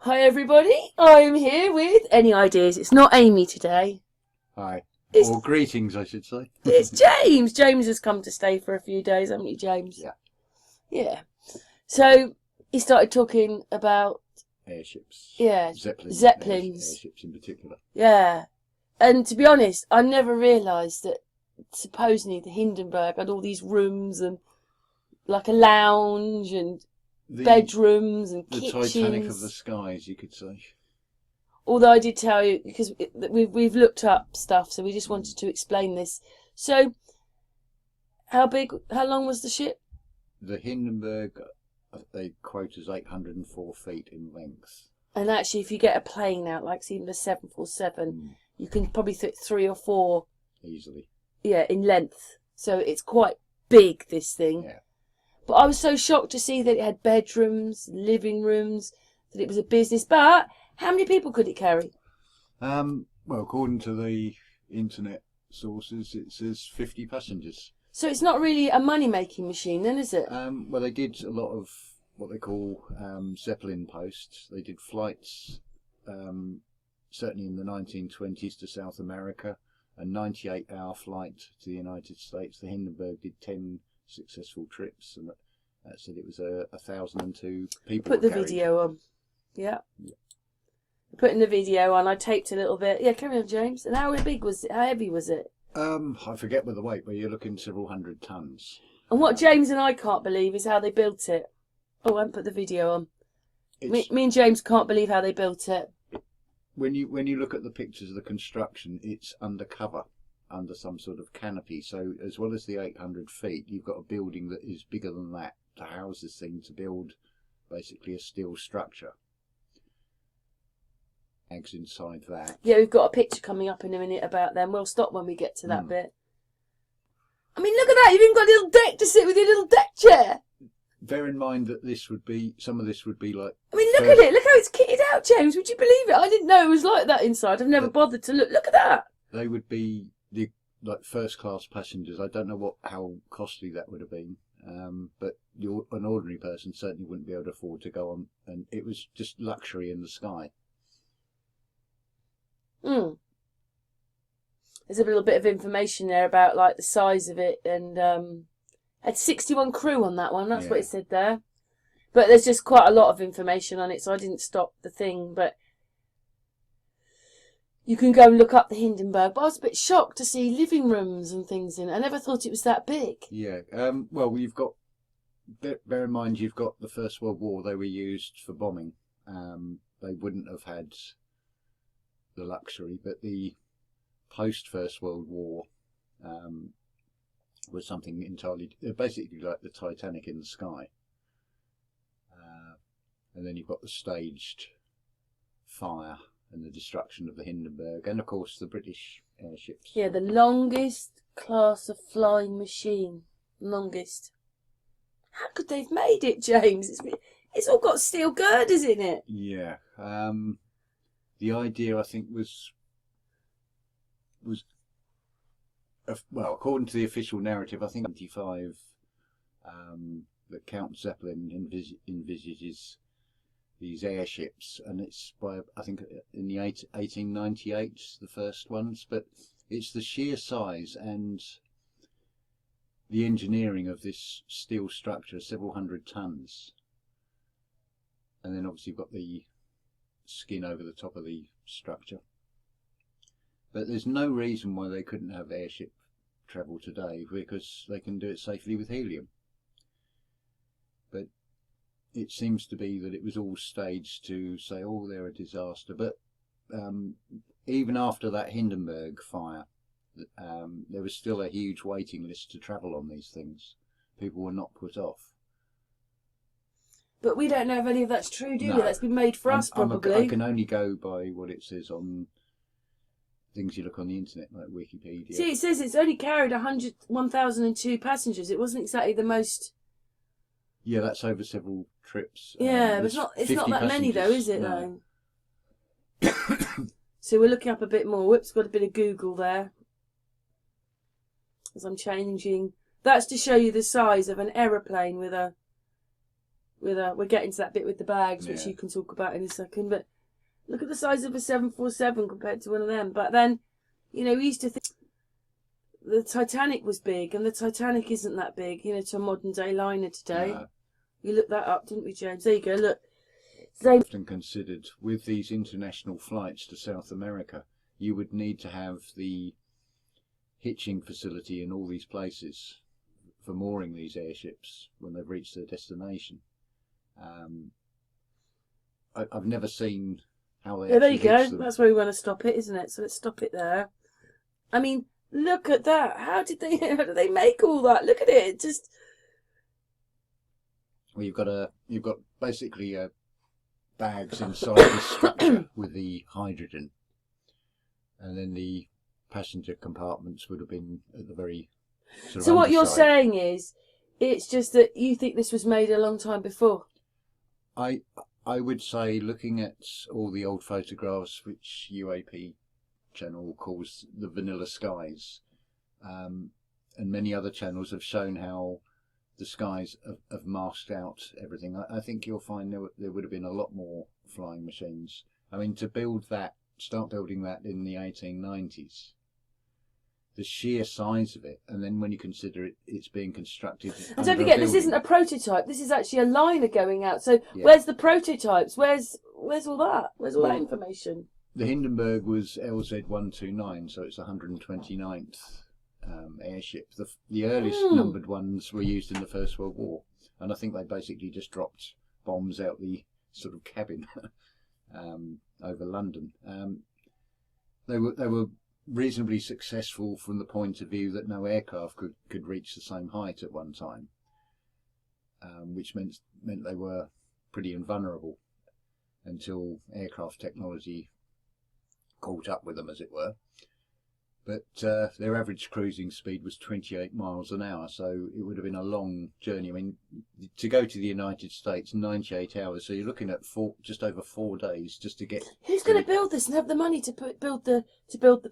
Hi everybody, I'm here with any ideas. It's not Amy today. Hi. It's, Or greetings, I should say. it's James. James has come to stay for a few days, haven't you, James? Yeah. Yeah. So he started talking about Airships. yeah, Zeppelins. Airships in particular. Yeah. And to be honest, I never realised that supposedly the Hindenburg had all these rooms and like a lounge and bedrooms and the kitchens. The Titanic of the skies, you could say. Although I did tell you, because we've looked up stuff, so we just wanted to explain this. So, how long was the ship? The Hindenburg, they quote as 804 feet in length. And actually, if you get a plane out, like even the 747, you can probably fit 3 or 4 easily. Yeah, in length. So it's quite big, this thing. Yeah. But I was so shocked to see that it had bedrooms, living rooms, that it was a business. But how many people could it carry? Well, according to the internet sources, it says 50 passengers. So it's not really a money-making machine, then, is it? Well, they did a lot of what they call Zeppelin posts. They did flights, certainly in the 1920s, to South America, a 98-hour flight to the United States. The Hindenburg did 10 successful trips, and that said it was 1,002 people. Put the video on. Yeah. Putting the video on, I taped a little bit. Yeah, carry on, James. And how big was it? How heavy was it? I forget with the weight, but you're looking several hundred tons. And what James and I can't believe is how they built it. Oh, I haven't put the video on. Me and James can't believe how they built it. When you look at the pictures of the construction, it's undercover, under some sort of canopy. So as well as the 800 feet, you've got a building that is bigger than that to house this thing, to build basically a steel structure. Eggs inside that. Yeah, we've got a picture coming up in a minute about them. We'll stop when we get to that bit. I mean, look at that! You've even got a little deck to sit with your little deck chair. Bear in mind that some of this would be like... I mean, look at it. Look how it's kitted out, James. Would you believe it? I didn't know it was like that inside. I've never bothered to look. Look at that. They would be the first class passengers. I don't know how costly that would have been, but an ordinary person certainly wouldn't be able to afford to go on. And it was just luxury in the sky. There's a little bit of information there about like the size of it, and had 61 crew on that one. That's what it said there. But there's just quite a lot of information on it, so I didn't stop the thing. But you can go and look up the Hindenburg. But I was a bit shocked to see living rooms and things in it. I never thought it was that big. Yeah. Well, you've got, bear in mind, you've got the First World War. They were used for bombing. They wouldn't have had the luxury, but the post First World War was something entirely, basically like the Titanic in the sky. And then you've got the staged fire and the destruction of the Hindenburg, and of course the British airships. Yeah, the longest class of flying machine. Longest. How could they have made it, James? It's all got steel girders in it. Yeah. The idea, I think, was well, according to the official narrative, I think 25 that Count Zeppelin envisages these airships, and it's by, I think, in the 1898, the first ones, but it's the sheer size and the engineering of this steel structure, several hundred tons, and then obviously you've got the skin over the top of the structure. But there's no reason why they couldn't have airship travel today, because they can do it safely with helium. But it seems to be that it was all staged to say, oh, they're a disaster. But even after that Hindenburg fire, there was still a huge waiting list to travel on these things. People were not put off. But we don't know if any of that's true, do we? That's been made for us, probably. I can only go by what it says on things you look on the internet, like Wikipedia. See, it says it's only carried 1,002 passengers. It wasn't exactly the most... Yeah, that's over several trips. Yeah, but it's not that many, though, is it, though? So we're looking up a bit more. Whoops, got a bit of Google there. As I'm changing. That's to show you the size of an aeroplane with a we're getting to that bit with the bags, which Yeah. you can talk about in a second. But look at the size of a 747 compared to one of them. But then, you know, we used to think the Titanic was big, and the Titanic isn't that big, you know, to a modern day liner today. No. We looked that up, didn't we, James? There you go. Look, same. Often considered with these international flights to South America, you would need to have the hitching facility in all these places for mooring these airships when they've reached their destination. I've never seen how they. Yeah, there you actually go. hitch them. That's where we want to stop it, isn't it? So let's stop it there. I mean, look at that. How did they make all that? Look at it. Just. Well, you've got basically bags inside the structure with the hydrogen, and then the passenger compartments would have been at the very sort of So what you're underside. saying is, it's just that you think this was made a long time before. I would say, looking at all the old photographs, which UAP channel calls the vanilla skies, and many other channels have shown how the skies have masked out everything. I think you'll find there would have been a lot more flying machines. I mean, to start building that in the 1890s, the sheer size of it, and then when you consider it's being constructed. And don't forget, this isn't a prototype. This is actually a liner going out. So Yeah. where's the prototypes? Where's all that? Where's all that information? The Hindenburg was LZ-129, so it's the 129th airship. The earliest numbered ones were used in the First World War, and I think they basically just dropped bombs out the sort of cabin over London. They were reasonably successful from the point of view that no aircraft could reach the same height at one time, which meant they were pretty invulnerable until aircraft technology caught up with them, as it were. But their average cruising speed was 28 miles an hour, so it would have been a long journey. I mean, to go to the United States, 98 hours, so you're looking at just over 4 days just to get. Who's going to build this and have the money to build the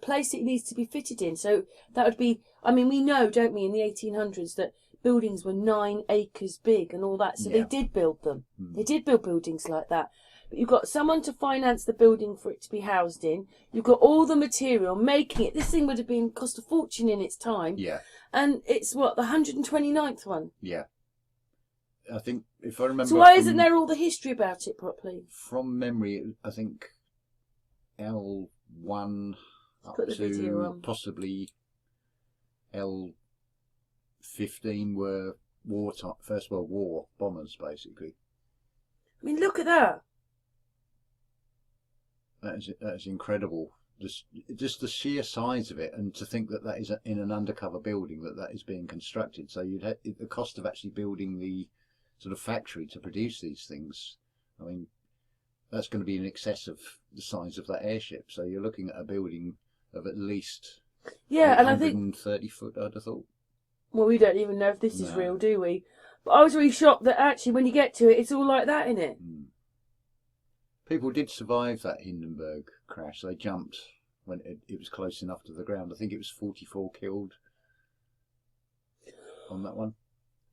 place it needs to be fitted in? So that would be. I mean, we know, don't we, in the 1800s that buildings were 9 acres big and all that. So Yeah. they did build them. They did build buildings like that. But you've got someone to finance the building for it to be housed in. You've got all the material making it. This thing would have been cost a fortune in its time. Yeah. And it's what, the 129th one? Yeah. I think, if I remember. So why isn't there all the history about it properly? From memory, I think L1 up Put the video to on. possibly L15 were First World War bombers, basically. I mean, look at that. That is incredible. Just the sheer size of it, and to think that is in an undercover building that is being constructed. So the cost of actually building the sort of factory to produce these things. I mean, that's going to be in excess of the size of that airship. So you're looking at a building of at least And I think 130 foot. I'd have thought. Well, we don't even know if this is No. real, do we? But I was really shocked that actually, when you get to it, it's all like that, innit? People did survive that Hindenburg crash. They jumped when it was close enough to the ground. I think it was 44 killed on that one.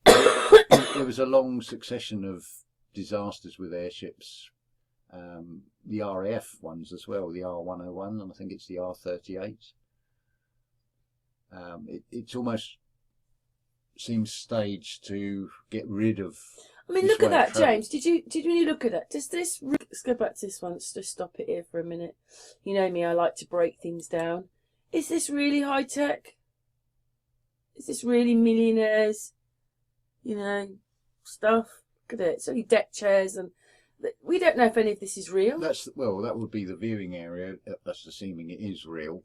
There was a long succession of disasters with airships. The RAF ones as well, the R101, and I think it's the R38. It's almost seems staged to get rid of. I mean, this look at way of that, travel. James. Did when you look at that? Does this? Let's go back to this one. Let's just stop it here for a minute. You know me, I like to break things down. Is this really high tech? Is this really millionaires? You know, stuff. Look at it. It's only deck chairs, and we don't know if any of this is real. That would be the viewing area. That's assuming it is real.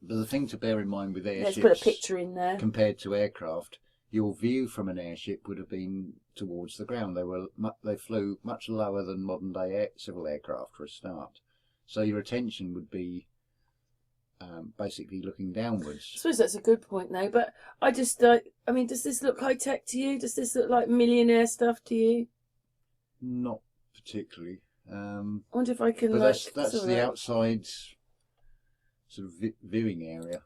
But the thing to bear in mind with airships, Let's put a picture in there. compared to aircraft, your view from an airship would have been towards the ground. They flew much lower than modern day civil aircraft for a start, so your attention would be basically looking downwards. I suppose that's a good point, though. But I just, I mean, does this look high tech to you? Does this look like millionaire stuff to you? Not particularly. I wonder if I can. But like, that's the outside sort of viewing area.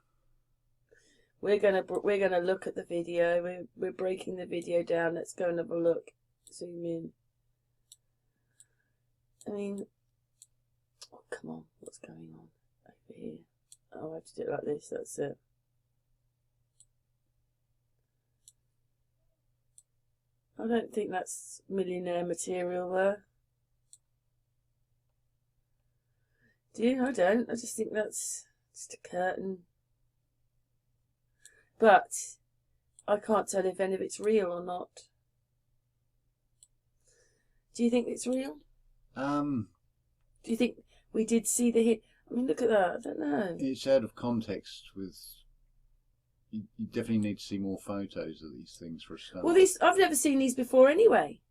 We're gonna look at the video. We're breaking the video down. Let's go and have a look. Zoom in. I mean, oh, come on, what's going on over here? Oh, I have to do it like this. That's it. I don't think that's millionaire material there. Do you? I don't. I just think that's just a curtain. But I can't tell if any of it's real or not. Do you think it's real? Do you think we did see the hit? I mean, look at that. I don't know. It's out of context with... You definitely need to see more photos of these things for a start. Well, I've never seen these before anyway.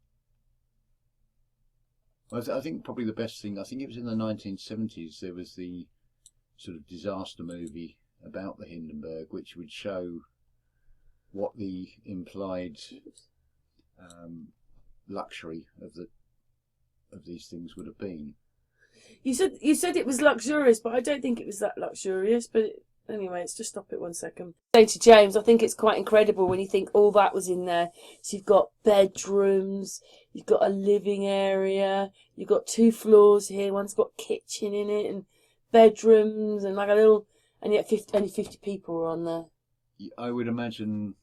I think probably the best thing, I think it was in the 1970s, there was the sort of disaster movie about the Hindenburg, which would show what the implied luxury of these things would have been. You said it was luxurious, but I don't think it was that luxurious. But anyway, let's just stop it 1 second. Say to James, I think it's quite incredible when you think all that was in there. So you've got bedrooms, you've got a living area, you've got 2 floors here. One's got kitchen in it and bedrooms and like a little, and yet only 50 people were on there. I would imagine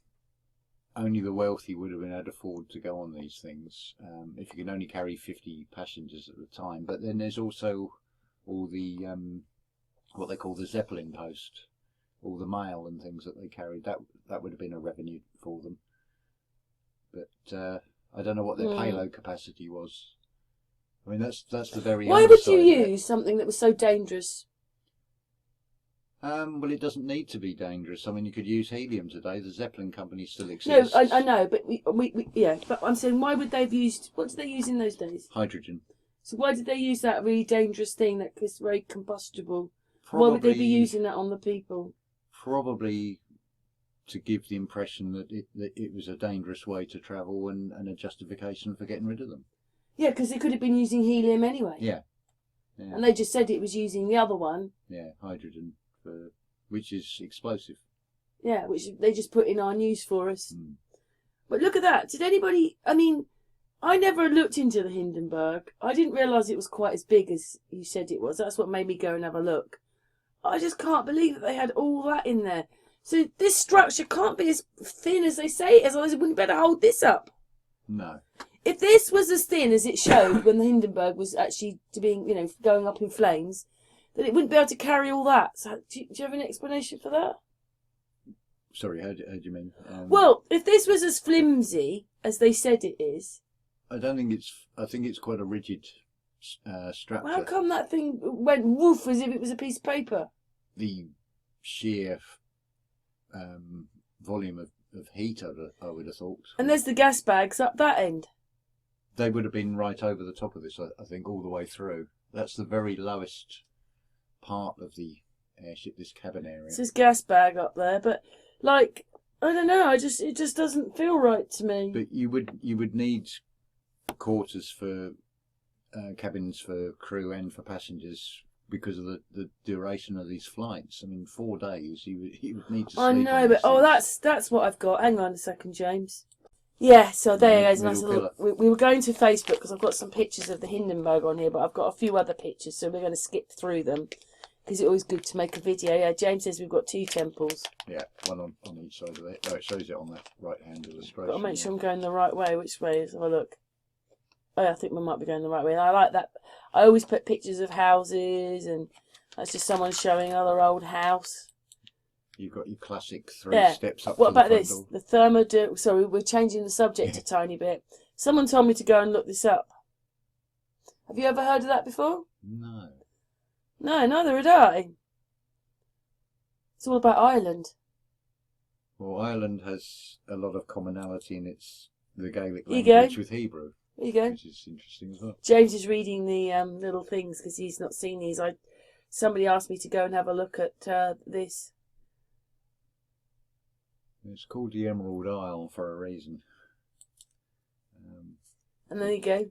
only the wealthy would have been able to afford to go on these things, if you can only carry 50 passengers at the time. But then there's also all the what they call the Zeppelin post, all the mail and things that they carried. That would have been a revenue for them. But I don't know what their payload capacity was. I mean, that's the very. Why would you use something that was so dangerous? Well, it doesn't need to be dangerous. I mean, you could use helium today. The Zeppelin company still exists. No, I know, but yeah. But I'm saying, why would they have used? What did they use in those days? Hydrogen. So why did they use that really dangerous thing that is very combustible? Probably, why would they be using that on the people? Probably to give the impression that it was a dangerous way to travel and a justification for getting rid of them. Yeah, because they could have been using helium anyway. Yeah. And they just said it was using the other one. Yeah, hydrogen. Which is explosive. Yeah, which they just put in our news for us. But look at that. Did anybody... I mean, I never looked into the Hindenburg. I didn't realise it was quite as big as you said it was. That's what made me go and have a look. I just can't believe that they had all that in there. So this structure can't be as thin as they say it is. Otherwise it wouldn't better hold this up. No. If this was as thin as it showed when the Hindenburg was actually going up in flames... that it wouldn't be able to carry all that. So, do you have an explanation for that? Sorry, how do you mean? Well, if this was as flimsy as they said it is... I don't think it's... I think it's quite a rigid structure. How come that thing went woof as if it was a piece of paper? The sheer volume of heat, I would have thought. And there's the gas bags up that end. They would have been right over the top of this, I think, all the way through. That's the very lowest part of the airship, this cabin area. It says gas bag up there, but like, I don't know, it just doesn't feel right to me. But you would need quarters for cabins for crew and for passengers because of the duration of these flights. I mean, 4 days you would need to sleep. I know, but that's what I've got. Hang on a second, James. Yeah, so there goes. Nice little, we were going to Facebook because I've got some pictures of the Hindenburg on here, but I've got a few other pictures, so we're going to skip through them because it's always good to make a video. Yeah, James says we've got 2 temples. Yeah, one on each side of it. Oh, it shows it on that right-hand illustration. Got to make sure I'm going the right way. Which way is? Have a look. Oh, yeah, I think we might be going the right way. I like that. I always put pictures of houses, and that's just someone showing another old house. You've got your classic 3 steps up. What to about the this? door. The thermodynamic. Sorry, we're changing the subject a tiny bit. Someone told me to go and look this up. Have you ever heard of that before? No. No, neither had I. It's all about Ireland. Well, Ireland has a lot of commonality in the Gaelic Here you go. language with Hebrew. There you go. Which is interesting as well. James is reading the little things because he's not seen these. Somebody asked me to go and have a look at this. It's called the Emerald Isle for a reason. And there you go.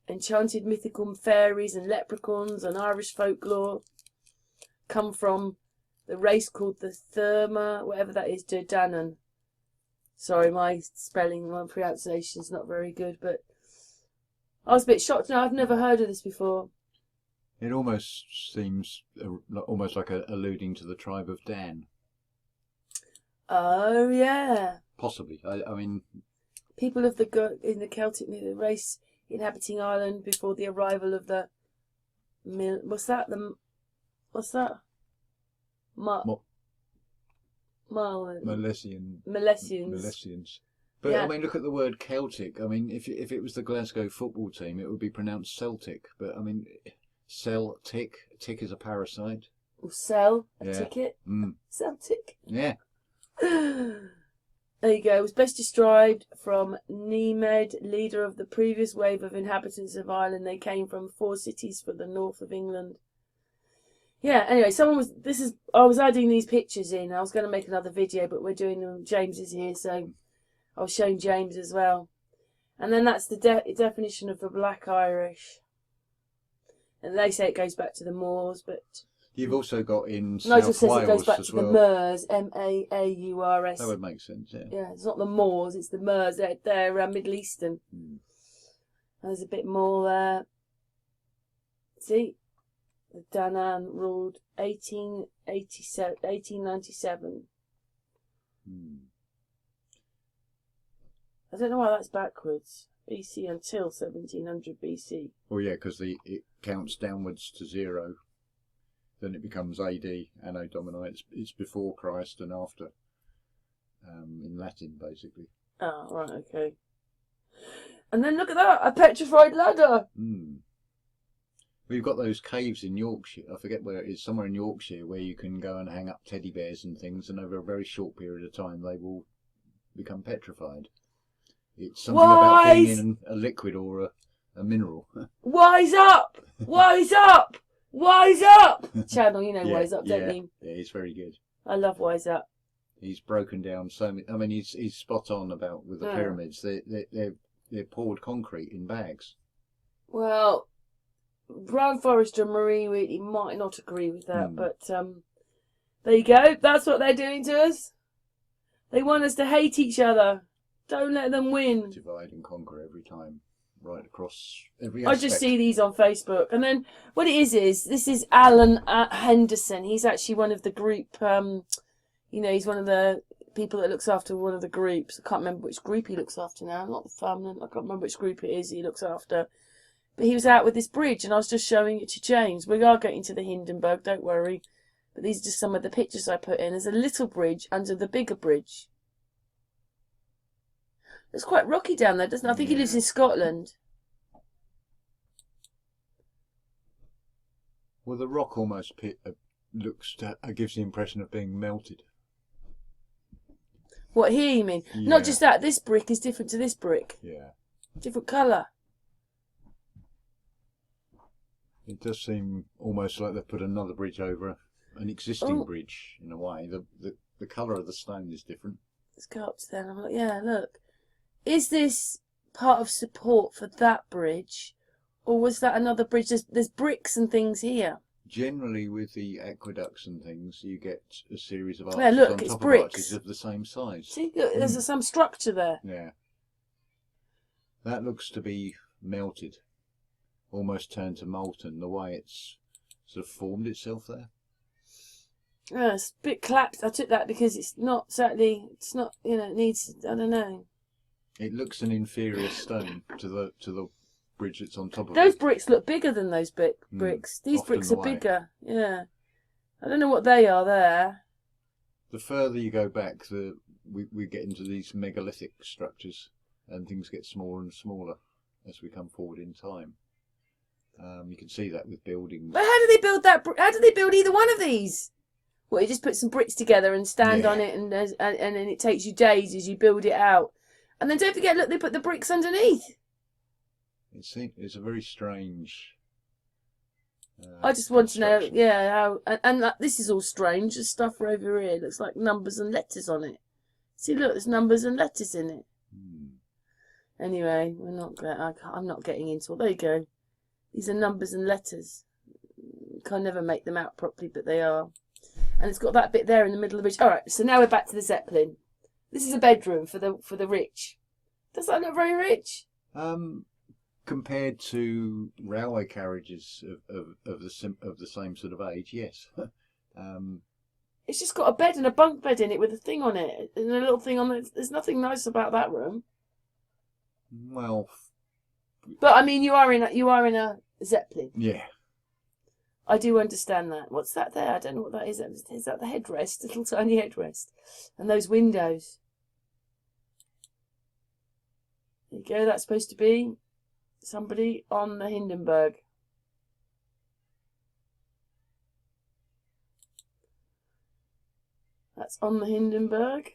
Enchanted mythical fairies and leprechauns and Irish folklore come from the race called the Therma, whatever that is, Danann. Sorry, my spelling, my pronunciation's not very good, but I was a bit shocked. No, I've never heard of this before. It almost seems almost like alluding to the tribe of Dan. Oh, yeah. Possibly. I mean... People of in the Celtic myth, the race inhabiting Ireland before the arrival of the... What's that? Milesians. But yeah. I mean, look at the word Celtic. I mean, if it was the Glasgow football team, it would be pronounced Celtic. But I mean, Celtic. Tick is a parasite. Or sell a ticket. Celtic. Yeah. There you go. It was best described from Nemed, leader of the previous wave of inhabitants of Ireland. They came from 4 cities from the north of England. Yeah, anyway, I was adding these pictures in. I was going to make another video, but we're doing them. James is here, so I was showing James as well. And then that's the definition of the Black Irish. And they say it goes back to the Moors, but... You've also got in Nigel South says Wales it goes back as to well. the Moors, Maurs. That would make sense, yeah. Yeah, it's not the Moors, it's the Moors. They're Middle Eastern. There's a bit more there. See? The Danann ruled 1897. I don't know why that's backwards. BC until 1700 BC. Well, yeah, because it counts downwards to 0. Then it becomes AD, Anno Domini. It's before Christ and after, in Latin, basically. Oh, right, okay. And then look at that, a petrified ladder. We've got those caves in Yorkshire. I forget where it is, somewhere in Yorkshire, where you can go and hang up teddy bears and things, and over a very short period of time, they will become petrified. It's something about being in a liquid or a mineral. Wise up! Wise up! Wise Up! Channel, you know Wise Up, don't you? Yeah, he's very good. I love Wise Up. He's broken down so many. I mean, he's spot on about with the pyramids. They're poured concrete in bags. Well, Brian Forrester and Marie Wheatley might not agree with that, but there you go. That's what they're doing to us. They want us to hate each other. Don't let them win. Divide and conquer every time. Right across every aspect. I just see these on Facebook. And then what it is this is Alan Henderson. He's actually one of the group, he's one of the people that looks after one of the groups. I can't remember which group he looks after now. Not the family. I can't remember which group it is he looks after. But he was out with this bridge and I was just showing it to James. We are getting to the Hindenburg, don't worry. But these are just some of the pictures I put in. There's a little bridge under the bigger bridge. It's quite rocky down there, doesn't it? I think he lives in Scotland. Well, the rock almost gives the impression of being melted. What, here you mean? Yeah. Not just that, this brick is different to this brick. Yeah. Different colour. It does seem almost like they've put another bridge over an existing bridge, in a way. The colour of the stone is different. Let's go up to there and have a look. Yeah, look. Is this part of support for that bridge? Or was that another bridge? There's bricks and things here. Generally, with the aqueducts and things, you get a series of arches on top of arches of the same size. See, look, there's some structure there. Yeah. That looks to be melted. Almost turned to molten, the way it's sort of formed itself there. Yeah, it's a bit collapsed. I took that because it's not, it needs, I don't know. It looks an inferior stone to the bridge that's on top of those bricks look bigger than those bricks. These bricks are bigger. Yeah. I don't know what they are there. The further you go back, we get into these megalithic structures and things get smaller and smaller as we come forward in time. You can see that with buildings. But how do they build that? How do they build either one of these? Well, you just put some bricks together and stand on it, and then it takes you days as you build it out. And then don't forget, look, they put the bricks underneath. It's a very strange. I just want to know, how and this is all strange. The stuff over here looks like numbers and letters on it. See, look, there's numbers and letters in it. Anyway, I'm not getting into it. There you go. These are numbers and letters. Can never make them out properly, but they are. And it's got that bit there in the middle of the bridge. All right, so now we're back to the Zeppelin. This is a bedroom for the rich. Does that look very rich? Compared to railway carriages of the same sort of age, yes. It's just got a bed and a bunk bed in it with a thing on it and a little thing on it. There's nothing nice about that room. Well, but I mean, you are in a Zeppelin. Yeah. I do understand that. What's that there? I don't know what that is. Is that the headrest? Little tiny headrest, and those windows. There you go. That's supposed to be somebody on the Hindenburg. That's on the Hindenburg.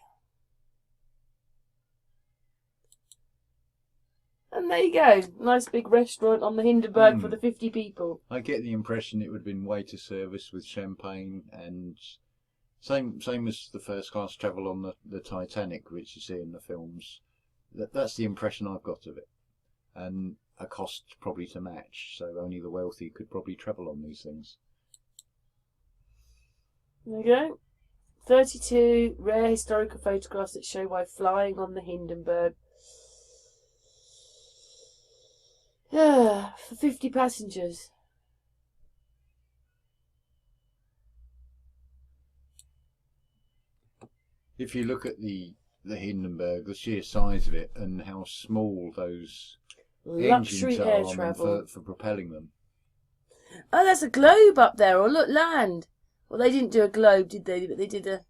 And there you go. Nice big restaurant on the Hindenburg for the 50 people. I get the impression it would have been waiter service with champagne and same as the first class travel on the Titanic, which you see in the films. That's the impression I've got of it. And a cost probably to match, so only the wealthy could probably travel on these things. There you go. 32 rare historical photographs that show why flying on the Hindenburg. Yeah, for 50 passengers. If you look at the Hindenburg, the sheer size of it, and how small those Luxury engines air are on travel. them for propelling them. Oh, there's a globe up there. Or look, land. Well, they didn't do a globe, did they? But they did a...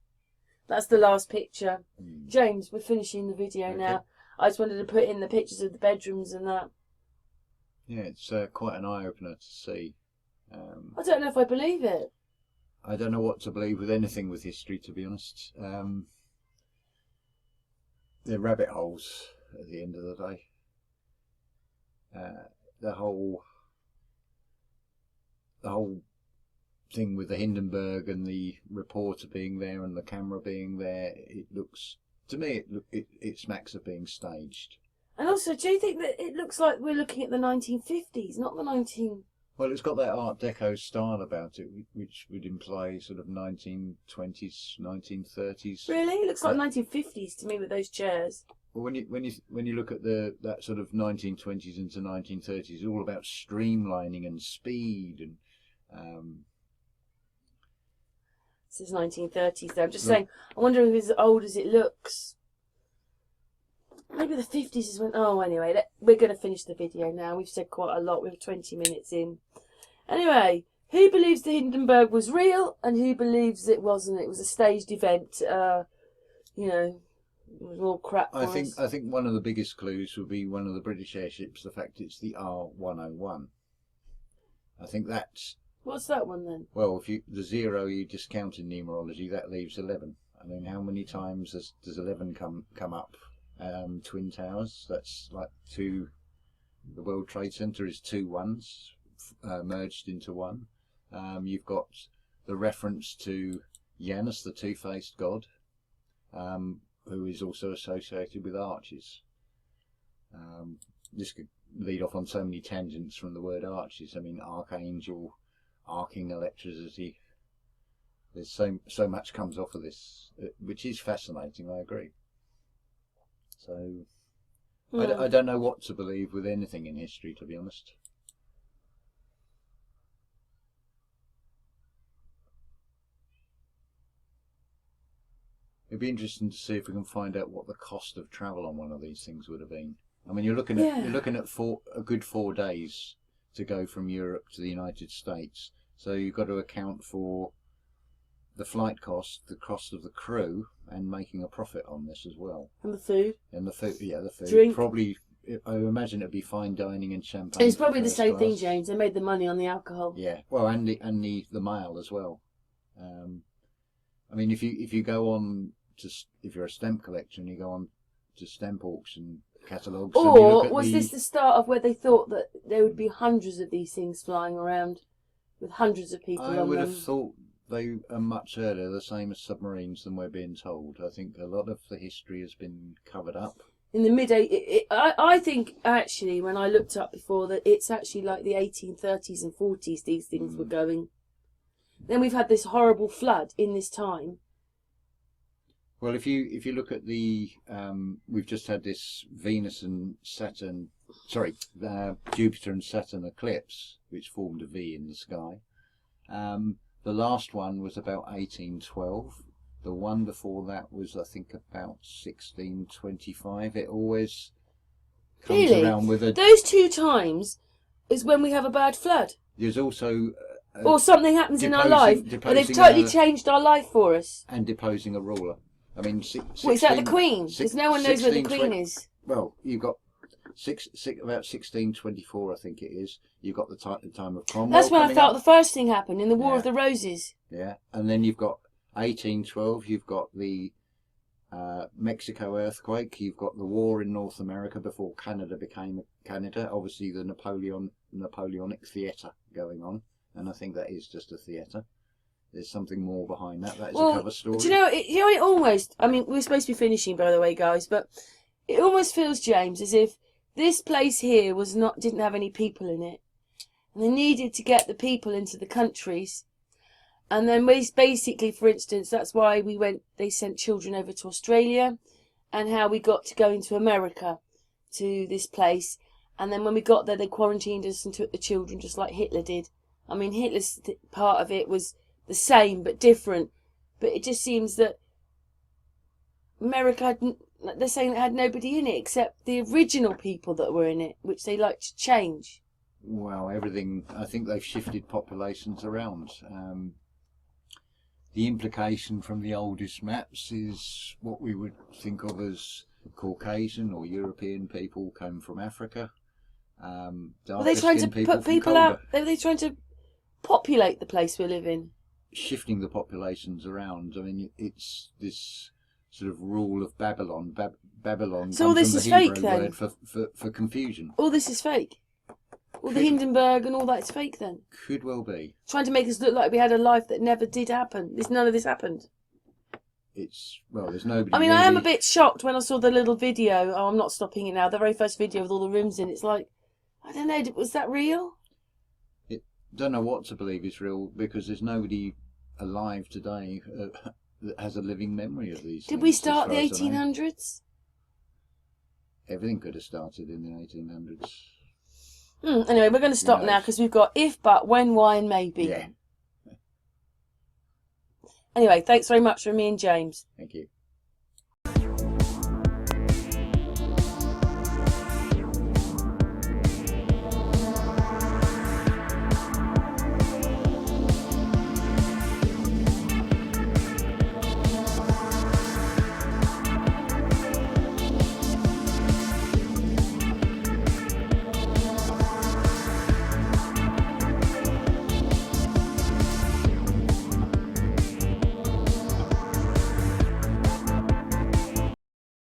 That's the last picture. James, we're finishing the video now. I just wanted to put in the pictures of the bedrooms and that. Yeah, it's quite an eye-opener to see. I don't know if I believe it. I don't know what to believe with anything with history, to be honest. They're rabbit holes at the end of the day. The whole thing with the Hindenburg and the reporter being there and the camera being there, it looks, to me, it smacks of being staged. And also, do you think that it looks like we're looking at the 1950s, not the 19... Well, it's got that Art Deco style about it, which would imply sort of 1920s, 1930s. Really? It looks like 1950s to me with those chairs. Well, when you look at that sort of 1920s into 1930s, it's all about streamlining and speed and. This is 1930s though. I'm just saying, I'm wondering if it's as old as it looks. Maybe the 50s is when... Oh, anyway, we're going to finish the video now. We've said quite a lot. We're 20 minutes in. Anyway, who believes the Hindenburg was real and who believes it wasn't? It was a staged event. You know, it was all crap. I think one of the biggest clues would be one of the British airships, the fact it's the R101. I think that's... What's that one then? Well, if the 0 you discount in numerology, that leaves 11. I mean, how many times does 11 come up? Twin Towers, that's like two. The World Trade Center is 2 ones merged into one. You've got the reference to Janus, the two-faced god, who is also associated with arches. This could lead off on so many tangents from the word arches. I mean, archangel, arcing electricity. There's so much comes off of this, which is fascinating. I agree. So, I don't know what to believe with anything in history, to be honest. It'd be interesting to see if we can find out what the cost of travel on one of these things would have been. I mean, you're looking at a good 4 days to go from Europe to the United States. So you've got to account for the flight cost, the cost of the crew, and making a profit on this as well. And the food. And the food, yeah, the food. Drink. Probably, I imagine it'd be fine dining and champagne. It's probably the same thing, class. James. They made the money on the alcohol. Yeah, well, and the mail as well. I mean, if you go on to, if you're a stamp collector and you go on to stamp auction catalogues, or was this the start of where they thought that there would be hundreds of these things flying around with hundreds of people on them? I would have thought they are much earlier, the same as submarines, than we're being told. I think a lot of the history has been covered up. In the I think actually, when I looked up before, that it's actually like the 1830s and 40s these things were going. Then we've had this horrible flood in this time. Well, if you look at the, we've just had this Venus and Saturn, Jupiter and Saturn eclipse, which formed a V in the sky. The last one was about 1812. The one before that was, I think, about 1625. It always comes around with a... Those 2 times is when we have a bad flood. There's also... or something happens in our life where they've totally changed our life for us. And deposing a ruler. I mean... Well, is that the Queen? Because no one knows where the Queen is. Well, you've got... about 1624, I think it is. You've got the time of Cromwell. That's when I felt the first thing happened in the War of the Roses. Yeah, and then you've got 1812. You've got the Mexico earthquake. You've got the war in North America before Canada became Canada. Obviously, the Napoleonic theatre going on, and I think that is just a theatre. There's something more behind that. That is a cover story. Do you know? It almost. I mean, we're supposed to be finishing, by the way, guys, but it almost feels, James, as if this place here didn't have any people in it, and they needed to get the people into the countries, and then basically, for instance, that's why they sent children over to Australia, and how we got to go into America, to this place, and then when we got there, they quarantined us and took the children, just like Hitler did. I mean, Hitler's part of it was the same but different, but it just seems that America they're saying it had nobody in it except the original people that were in it, which they like to change. Well, everything, I think they've shifted populations around. The implication from the oldest maps is what we would think of as Caucasian or European people came from Africa. Are they trying to put people out? Are they trying to populate the place we live in? Shifting the populations around. I mean, it's this sort of rule of Babylon. Babylon. So all this is fake then? For confusion. All this is fake. All the Hindenburg and all that is fake then? Could well be. Trying to make us look like we had a life that never did happen. None of this happened. There's nobody. I mean, really... I am a bit shocked when I saw the little video. Oh, I'm not stopping it now. The very first video with all the rooms in. It's like, I don't know, was that real? Don't know what to believe is real, because there's nobody alive today that has a living memory of these things. Did we start the 1800s? Everything could have started in the 1800s. Anyway, we're going to stop now because we've got if, but, when, why and maybe. Yeah. Anyway, thanks very much from me and James. Thank you.